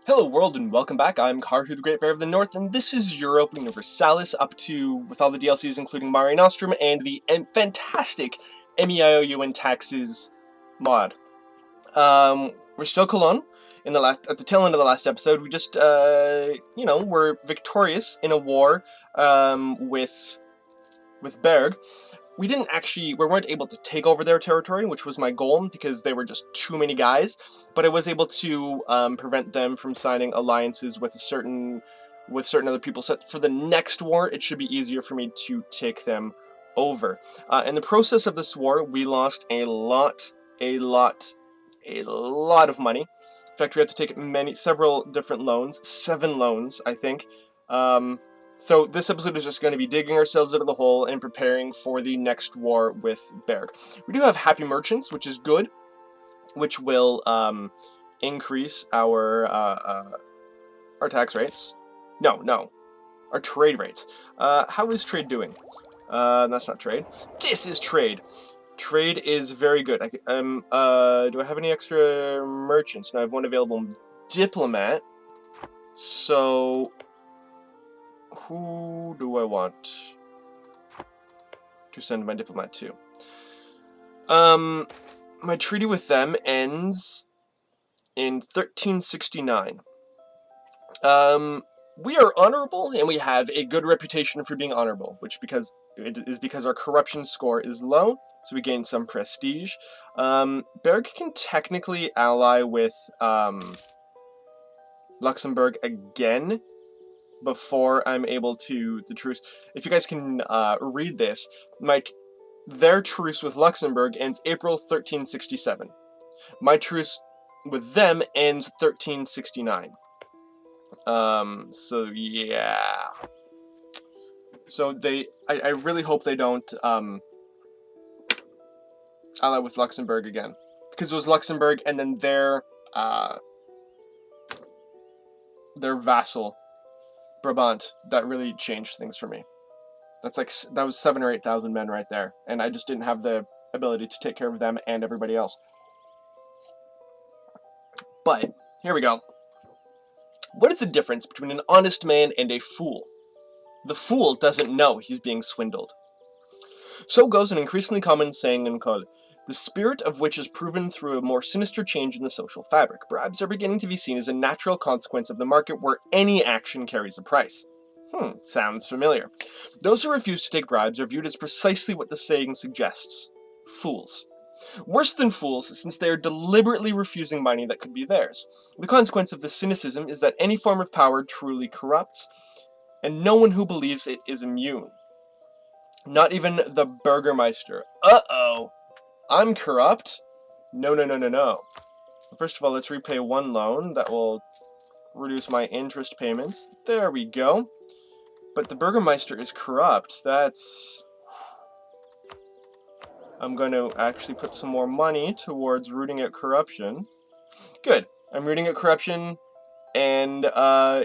Hello world and welcome back, I'm Karhu the Great Bear of the North, and this is Europa Universalis up to, with all the DLCs including Mare Nostrum and the fantastic MEIOU Taxes Mod. We're still Cologne. At the tail end of the last episode, we just, were victorious in a war, with Berg. We weren't able to take over their territory, which was my goal, because they were just too many guys, but I was able to prevent them from signing alliances with certain other people, so for the next war, it should be easier for me to take them over. In the process of this war, we lost a lot of money. In fact, we had to take several different loans, 7 loans, I think. So this episode is just going to be digging ourselves out of the hole and preparing for the next war with Berg. We do have happy merchants, which is good, which will increase our tax rates. No, our trade rates. How is trade doing? That's not trade. This is trade. Trade is very good. Do I have any extra merchants? No, I have one available diplomat. So who do I want to send my diplomat to? My treaty with them ends in 1369. We are honorable, and we have a good reputation for being honorable, which because our corruption score is low, so we gain some prestige. Berg can technically ally with Luxembourg again before I'm able to the truce. If you guys can read this, their truce with Luxembourg ends April 1367. My truce with them ends 1369. So yeah. So I really hope they don't ally with Luxembourg again, because it was Luxembourg and then their vassal Brabant that really changed things for me. That was 7,000 or 8,000 men right there, and I just didn't have the ability to take care of them and everybody else. But here we go. What is the difference between an honest man and a fool? The fool doesn't know he's being swindled. So goes an increasingly common saying in Köln, the spirit of which is proven through a more sinister change in the social fabric. Bribes are beginning to be seen as a natural consequence of the market where any action carries a price. Sounds familiar. Those who refuse to take bribes are viewed as precisely what the saying suggests. Fools. Worse than fools, since they are deliberately refusing money that could be theirs. The consequence of this cynicism is that any form of power truly corrupts, and no one who believes it is immune. Not even the Burgermeister. Uh-oh! I'm corrupt? No. First of all, let's repay one loan. That will reduce my interest payments. There we go. But the Burgermeister is corrupt. I'm going to actually put some more money towards rooting out corruption. Good. I'm rooting out corruption, and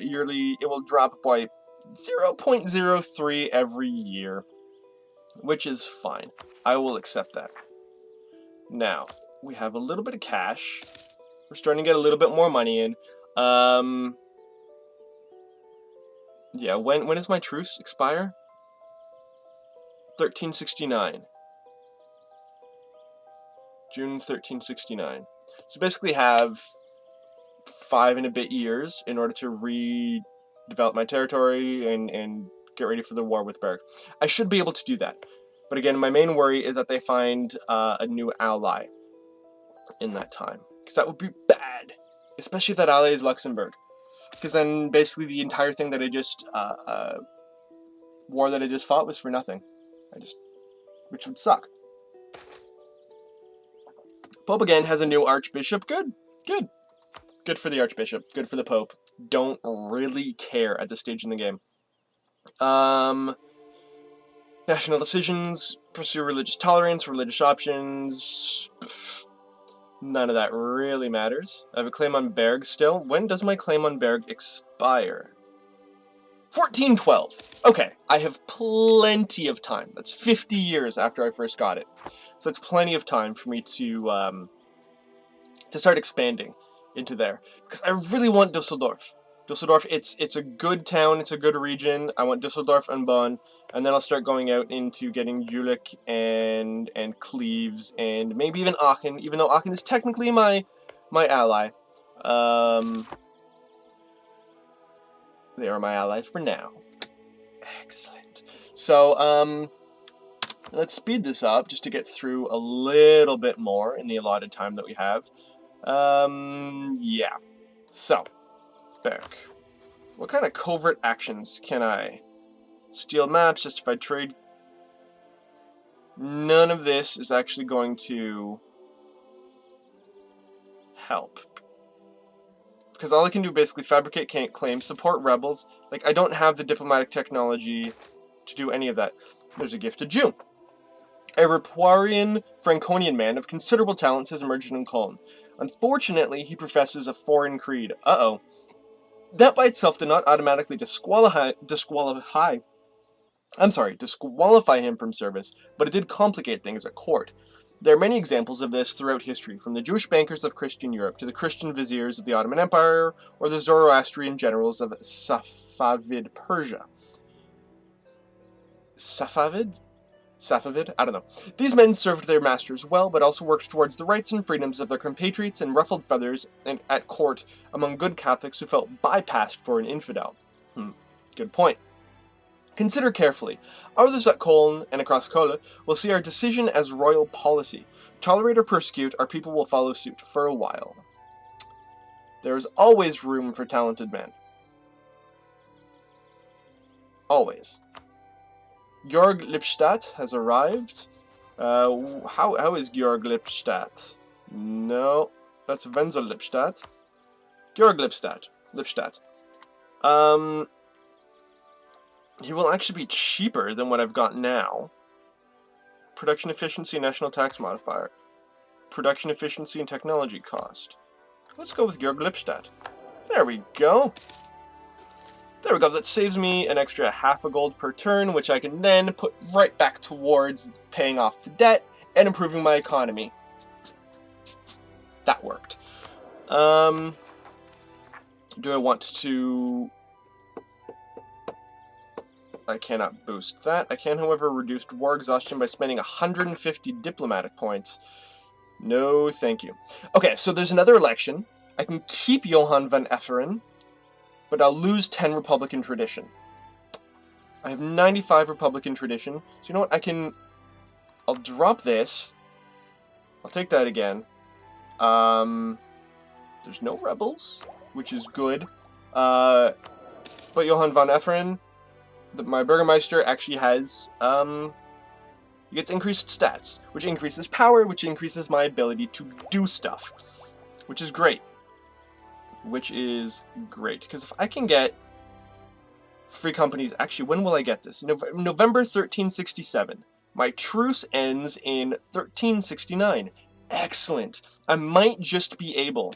yearly it will drop by 0.03 every year, which is fine. I will accept that. Now, we have a little bit of cash. We're starting to get a little bit more money in. Yeah, when does my truce expire? 1369. June 1369. So basically have 5 and a bit years in order to redevelop my territory and get ready for the war with Berg. I should be able to do that. But again, my main worry is that they find a new ally in that time. Because that would be bad. Especially if that ally is Luxembourg. Because then basically the entire thing that I just, war that I just fought was for nothing. Which would suck. Pope again has a new Archbishop. Good. Good for the Archbishop. Good for the Pope. Don't really care at this stage in the game. National decisions, pursue religious tolerance, religious options. None of that really matters. I have a claim on Berg still. When does my claim on Berg expire? 1412. Okay, I have plenty of time. That's 50 years after I first got it. So it's plenty of time for me to start expanding. into there, because I really want Dusseldorf. Dusseldorf, it's a good town, it's a good region. I want Dusseldorf and Bonn, and then I'll start going out into getting Jülich and Cleves and maybe even Aachen, even though Aachen is technically my ally. They are my allies for now. Excellent. So, let's speed this up just to get through a little bit more in the allotted time that we have. Yeah. So, Berk. What kind of covert actions can I? Steal maps, justified trade. None of this is actually going to help. Because all I can do basically fabricate claims, support rebels. Like, I don't have the diplomatic technology to do any of that. There's a gift to June. A Ripuarian Franconian man of considerable talents has emerged in Cologne. Unfortunately, he professes a foreign creed. Uh-oh. That by itself did not automatically disqualify him from service, but it did complicate things at court. There are many examples of this throughout history, from the Jewish bankers of Christian Europe to the Christian viziers of the Ottoman Empire, or the Zoroastrian generals of Safavid Persia. Safavid? I don't know. These men served their masters well, but also worked towards the rights and freedoms of their compatriots and ruffled feathers and at court among good Catholics who felt bypassed for an infidel. Good point. Consider carefully. Others at Köln and across Köln will see our decision as royal policy. Tolerate or persecute, our people will follow suit for a while. There is always room for talented men. Always. Georg Lippstadt has arrived. How is Georg Lippstadt? No, that's Wenzel Lippstadt. Georg Lippstadt. He will actually be cheaper than what I've got now. Production efficiency, national tax modifier. Production efficiency and technology cost. Let's go with Georg Lippstadt. There we go. There we go, that saves me an extra half a gold per turn, which I can then put right back towards paying off the debt and improving my economy. That worked. Do I want to... I cannot boost that. I can, however, reduce war exhaustion by spending 150 diplomatic points. No, thank you. Okay, so there's another election. I can keep Johann van Efferen, but I'll lose 10 Republican tradition. I have 95 Republican tradition, so you know what, I'll drop this. I'll take that again. There's no rebels, which is good. But Johann van Efferen, my Burgermeister, actually has, he gets increased stats, which increases power, which increases my ability to do stuff, which is great. Because if I can get free companies, actually, when will I get this? November 1367. My truce ends in 1369. Excellent. I might just be able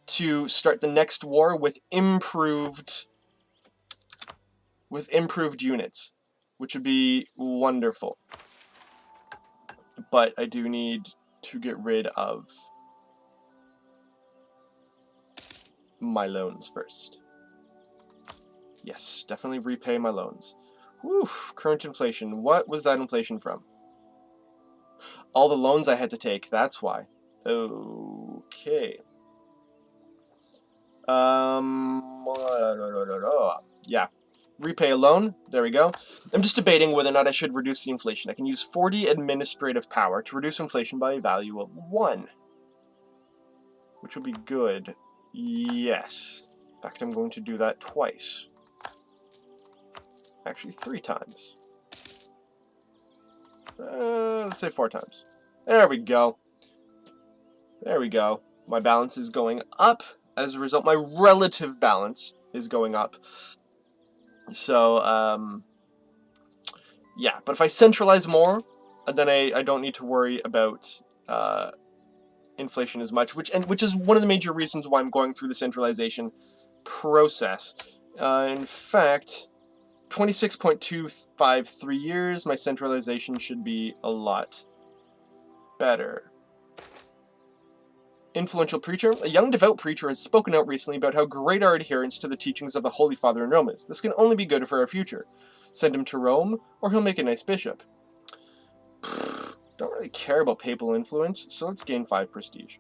to start the next war with improved units, which would be wonderful. But I do need to get rid of my loans first. Yes, definitely repay my loans. Whew, current inflation. What was that inflation from? All the loans I had to take, that's why. Okay. Yeah. Repay a loan. There we go. I'm just debating whether or not I should reduce the inflation. I can use 40 administrative power to reduce inflation by a value of 1. Which would be good. Yes. In fact, I'm going to do that twice. Actually, 3 times. Let's say 4 times. There we go. There we go. My balance is going up. As a result, my relative balance is going up. So, yeah. But if I centralize more, then I don't need to worry about inflation as much, which is one of the major reasons why I'm going through the centralization process. In fact, 26.253 years, my centralization should be a lot better. Influential preacher. A young devout preacher has spoken out recently about how great our adherence to the teachings of the Holy Father in Rome is. This can only be good for our future. Send him to Rome, or he'll make a nice bishop. Don't really care about papal influence, so let's gain 5 prestige.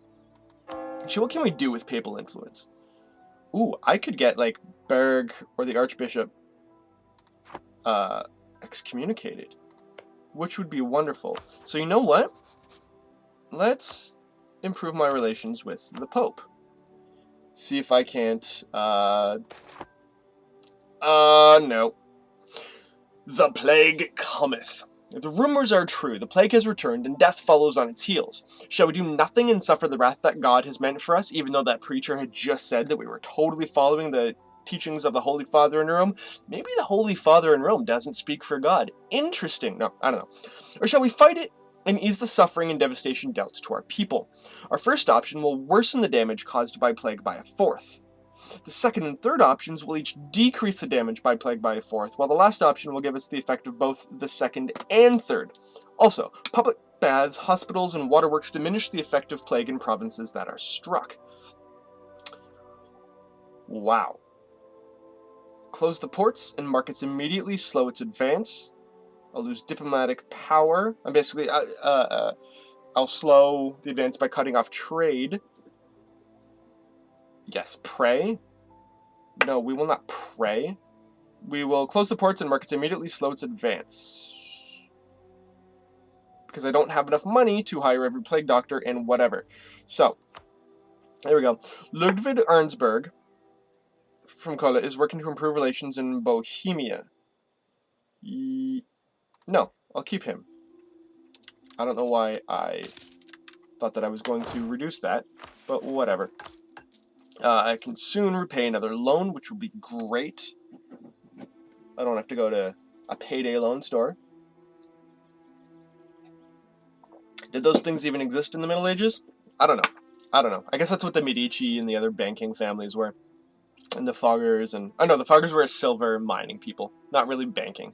Actually, what can we do with papal influence? Ooh, I could get, like, Berg or the Archbishop excommunicated, which would be wonderful. So you know what? Let's improve my relations with the Pope. See if I can't, no. The plague cometh. The rumors are true, the plague has returned, and death follows on its heels. Shall we do nothing and suffer the wrath that God has meant for us, even though that preacher had just said that we were totally following the teachings of the Holy Father in Rome? Maybe the Holy Father in Rome doesn't speak for God. Interesting. No, I don't know. Or shall we fight it and ease the suffering and devastation dealt to our people? Our first option will worsen the damage caused by plague by 1/4. The second and third options will each decrease the damage by plague by 1/4, while the last option will give us the effect of both the second and third. Also, public baths, hospitals, and waterworks diminish the effect of plague in provinces that are struck. Wow. Close the ports and markets immediately slow its advance. I'll lose diplomatic power. I'm basically, I'll slow the advance by cutting off trade. Yes, pray. No, we will not pray. We will close the ports and markets immediately slow its advance. Because I don't have enough money to hire every plague doctor and whatever. So, there we go. Ludwig Arnsberg from Köln is working to improve relations in Bohemia. No, I'll keep him. I don't know why I thought that I was going to reduce that, but whatever. I can soon repay another loan, which will be great. I don't have to go to a payday loan store. Did those things even exist in the Middle Ages? I don't know. I don't know. I guess that's what the Medici and the other banking families were. And the Foggers and... Oh no, the Foggers were silver mining people. Not really banking.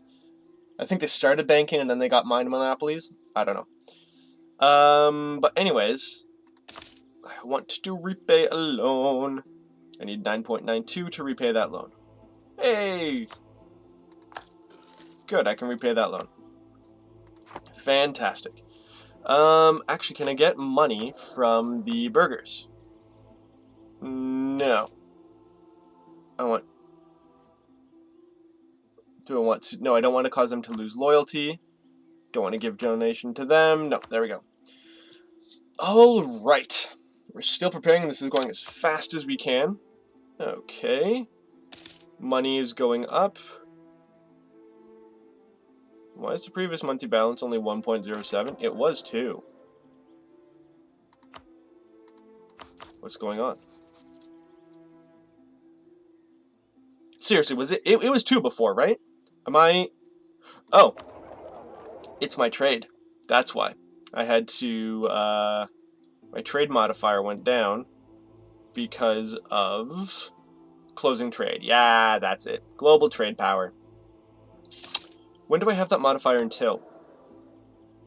I think they started banking and then they got mine monopolies. I don't know. But anyways... I want to repay a loan. I need 9.92 to repay that loan. Hey! Good, I can repay that loan. Fantastic. Actually, can I get money from the burgers? No. Do I want to? No, I don't want to cause them to lose loyalty. Don't want to give donation to them. No, there we go. Alright. We're still preparing. This is going as fast as we can. Okay. Money is going up. Why is the previous monthly balance only 1.07? It was 2. What's going on? Seriously, was it? It was 2 before, right? Am I... Oh. It's my trade. That's why. I had to, my trade modifier went down because of closing trade. Yeah, that's it. Global trade power. When do I have that modifier until?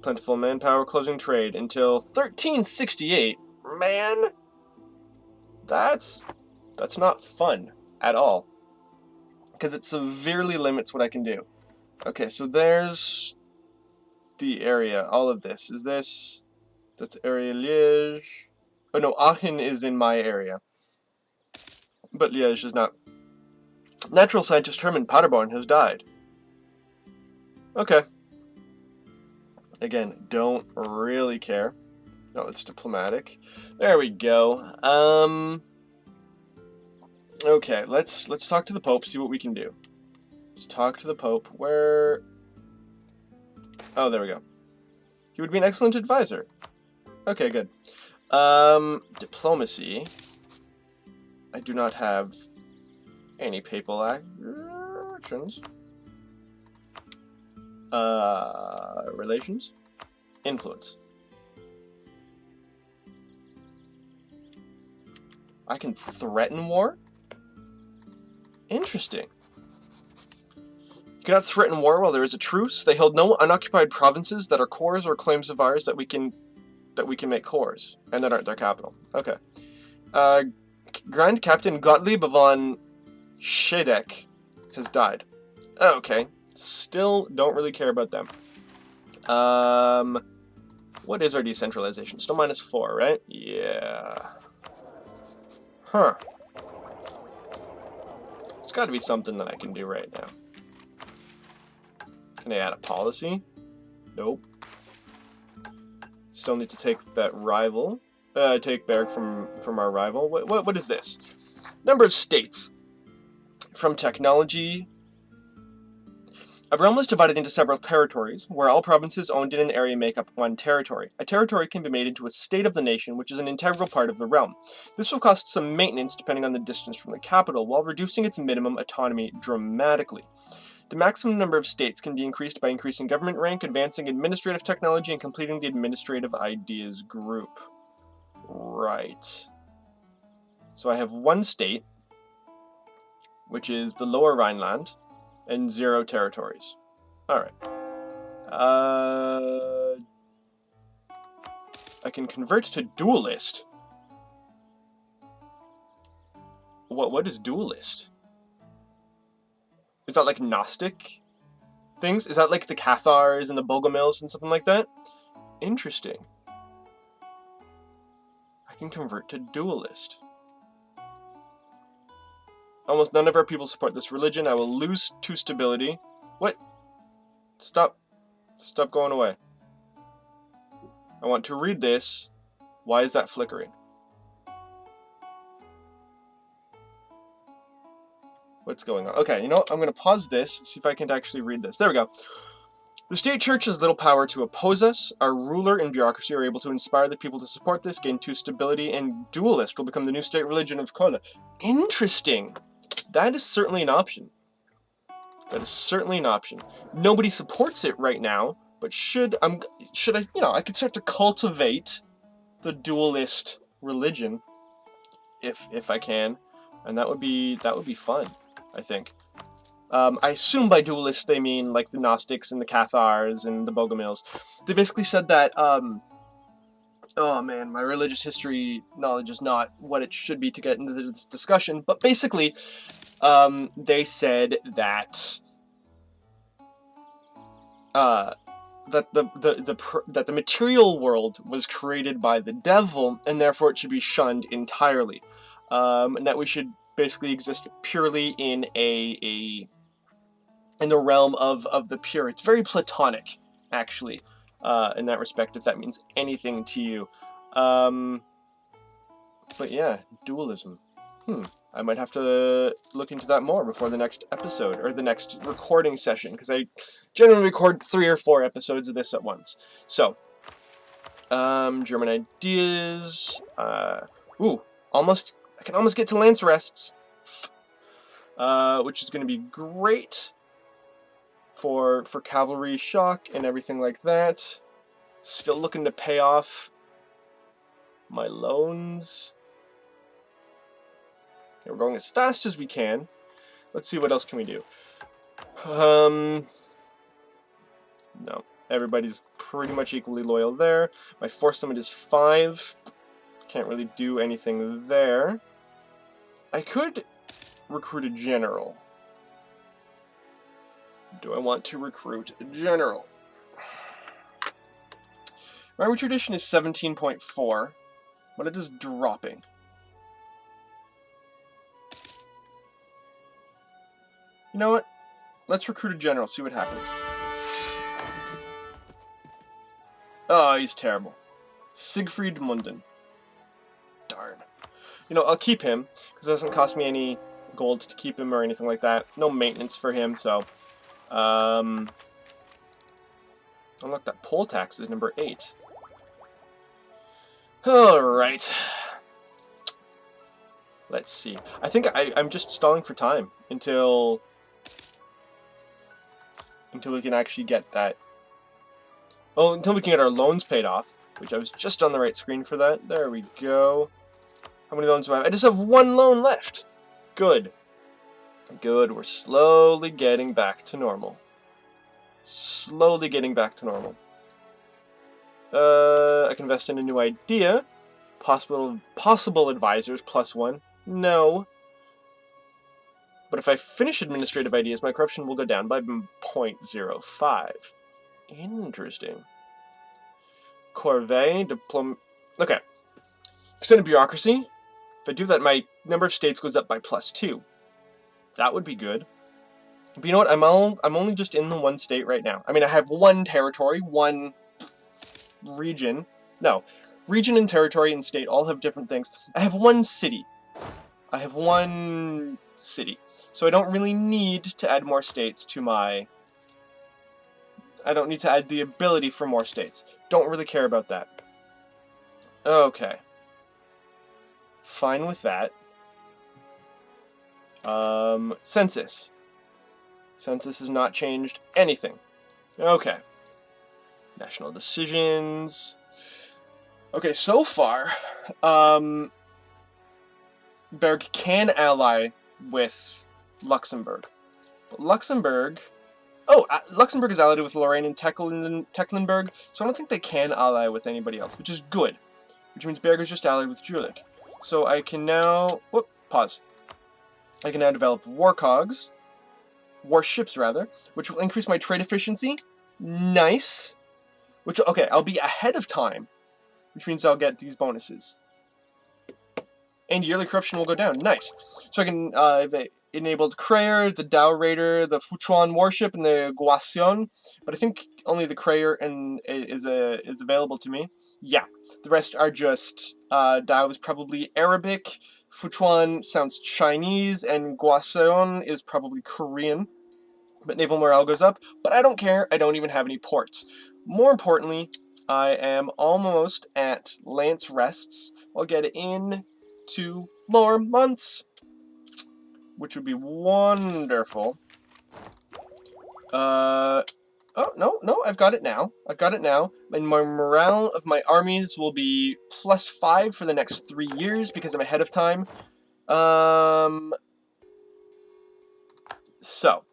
Plentiful manpower, closing trade until 1368. Man, that's not fun at all. Because it severely limits what I can do. Okay, so there's the area. All of this. Is this... That's area Liège. Oh no, Aachen is in my area. But Liège is not. Natural scientist Hermann Paderborn has died. Okay. Again, don't really care. No, it's diplomatic. There we go. Okay, let's talk to the Pope, see what we can do. Let's talk to the Pope. Where... Oh, there we go. He would be an excellent advisor. Okay, good. Diplomacy. I do not have any papal actions. Relations. Influence. I can threaten war? Interesting. You cannot threaten war while there is a truce. They hold no unoccupied provinces that are cores or claims of ours that we can that we can make cores, and that aren't their capital. Okay. Grand Captain Gottlieb von Schedeck has died. Okay. Still don't really care about them. What is our decentralization? Still -4, right? Yeah. Huh. It's got to be something that I can do right now. Can I add a policy? Nope. Still need to take that rival. Take Berg from our rival. What is this? Number of states. From technology. A realm is divided into several territories, where all provinces owned in an area make up one territory. A territory can be made into a state of the nation, which is an integral part of the realm. This will cost some maintenance depending on the distance from the capital, while reducing its minimum autonomy dramatically. The maximum number of states can be increased by increasing government rank, advancing administrative technology, and completing the administrative ideas group. Right. So I have one state, which is the Lower Rhineland, and 0 territories. Alright. I can convert to dualist. What is dualist? Is that like Gnostic things? Is that like the Cathars and the Bogomils and something like that? Interesting. I can convert to dualist. Almost none of our people support this religion. I will lose 2 stability. What? Stop. Stop going away. I want to read this. Why is that flickering? What's going on? Okay, you know what? I'm going to pause this, see if I can actually read this. There we go. The state church has little power to oppose us. Our ruler and bureaucracy are able to inspire the people to support this, gain 2 stability, and dualist will become the new state religion of Köln. Interesting. That is certainly an option. That is certainly an option. Nobody supports it right now, but should I, I could start to cultivate the dualist religion if I can, and that would be fun, I think. I assume by dualist they mean like the Gnostics and the Cathars and the Bogomils. They basically said that, oh man, my religious history knowledge is not what it should be to get into this discussion, but basically, they said that, that the material world was created by the devil, and therefore it should be shunned entirely, and that we should basically exist purely in in the realm of the pure. It's very Platonic, actually, in that respect, if that means anything to you. But yeah, dualism. I might have to look into that more before the next episode, or the next recording session, because I generally record 3 or 4 episodes of this at once. So, German ideas, I can almost get to lance arrests, which is going to be great for cavalry shock and everything like that. Still looking to pay off my loans. Okay, we're going as fast as we can. Let's see, what else can we do? No, everybody's pretty much equally loyal there. My force limit is 5. Can't really do anything there. I could recruit a general. Do I want to recruit a general? My tradition is 17.4, but it is dropping. You know what? Let's recruit a general, see what happens. Oh, he's terrible. Siegfried Munden. Darn. You know, I'll keep him, because it doesn't cost me any gold to keep him or anything like that. No maintenance for him, so... oh look, that poll tax is number 8. Alright. Let's see. I think I'm just stalling for time until we can actually get that... Oh, until we can get our loans paid off, which I was just on the right screen for that. There we go. How many loans do I have? I just have 1 loan left. Good. Good, we're slowly getting back to normal. Slowly getting back to normal. I can invest in a new idea. Possible advisors, +1. No. But if I finish administrative ideas, my corruption will go down by 0.05. Interesting. Corvée, okay. Extended bureaucracy. If I do that, my number of states goes up by +2. That would be good. But you know what? I'm only just in the one state right now. I mean, I have one territory, one region. No, region and territory and state all have different things. I have one city. So I don't really need to add more states to my... I don't need to add the ability for more states. Don't really care about that. Okay. Fine with that. Census. Census has not changed anything. Okay. National decisions. Okay, so far, Berg can ally with Luxembourg. But Luxembourg... Oh, Luxembourg is allied with Lorraine and Tecklenburg, so I don't think they can ally with anybody else, which is good. Which means Berg is just allied with Jülich. So I can now... Whoop, pause. I can now develop warcogs. Warships, rather. Which will increase my trade efficiency. Nice. Which, okay, I'll be ahead of time. Which means I'll get these bonuses. And yearly corruption will go down. Nice. So I can, I've enabled Crayer, the Dao Raider, the Fuchuan Warship, and the Guasion. But I think only the Crayer is available to me. Yeah. The rest are just, Dao is probably Arabic, Fuchuan sounds Chinese, and Guasion is probably Korean. But naval morale goes up, but I don't care. I don't even have any ports. More importantly, I am almost at Lance Rests. I'll get it in 2 more months, which would be wonderful. Oh, no, I've got it now. And my morale of my armies will be +5 for the next 3 years because I'm ahead of time. So,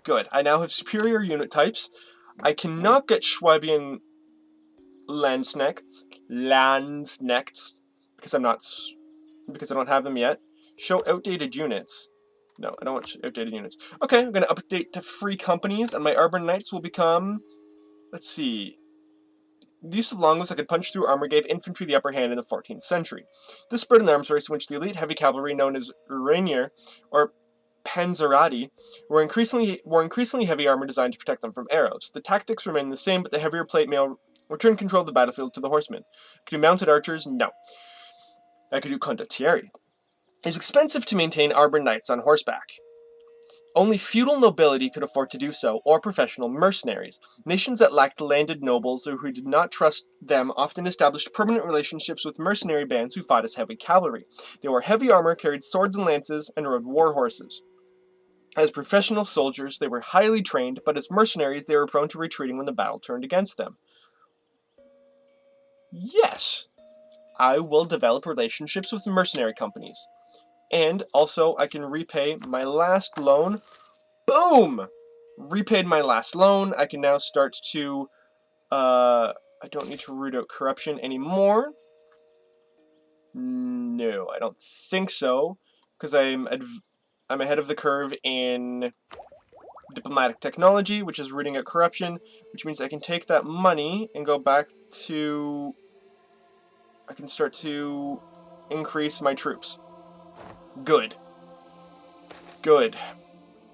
good. I now have superior unit types. I cannot get Schwabian Landsknechts because I don't have them yet. Show outdated units. No, I don't want outdated units. Okay, I'm going to update to free companies, and my Urban Knights will become... Let's see. The use of longbows that could punch through armor gave infantry the upper hand in the 14th century. This spurred an arms race in which the elite heavy cavalry known as Rainier, or Panzerati, wore increasingly heavy armor designed to protect them from arrows. The tactics remained the same, but the heavier plate mail returned control of the battlefield to the horsemen. Could do mounted archers? No. I could do condottieri. It was expensive to maintain Urban Knights on horseback. Only feudal nobility could afford to do so, or professional mercenaries. Nations that lacked landed nobles or who did not trust them often established permanent relationships with mercenary bands who fought as heavy cavalry. They wore heavy armor, carried swords and lances, and rode war horses. As professional soldiers, they were highly trained, but as mercenaries, they were prone to retreating when the battle turned against them. Yes, I will develop relationships with mercenary companies. And also, I can repay my last loan. Boom! Repaid my last loan. I can now start to, I don't need to root out corruption anymore. No, I don't think so. Because I'm ahead of the curve in diplomatic technology, which is rooting out corruption. Which means I can take that money and go back to... I can start to increase my troops. Good. Good.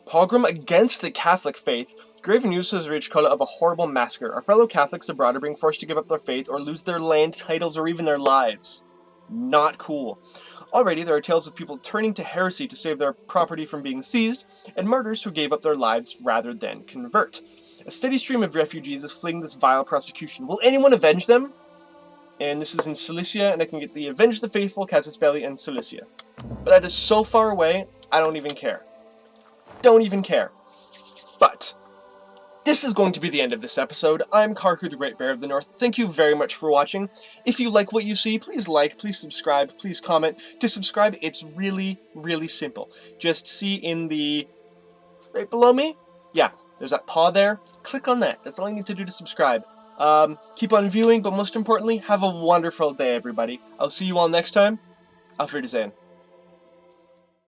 Pogrom against the Catholic faith. Grave news has reached Köln of a horrible massacre. Our fellow Catholics abroad are being forced to give up their faith or lose their land, titles, or even their lives. Not cool. Already there are tales of people turning to heresy to save their property from being seized, and martyrs who gave up their lives rather than convert. A steady stream of refugees is fleeing this vile prosecution. Will anyone avenge them? And this is in Cilicia, and I can get the Avenge the Faithful, Casus Belli, and Cilicia. But that is so far away, I don't even care. Don't even care. But this is going to be the end of this episode. I'm Karhu, the Great Bear of the North. Thank you very much for watching. If you like what you see, please like, please subscribe, please comment. To subscribe, it's really, really simple. Just see in the... right below me? Yeah, there's that paw there. Click on that. That's all you need to do to subscribe. Keep on viewing, but most importantly, have a wonderful day, everybody. I'll see you all next time. Auf Wiedersehen.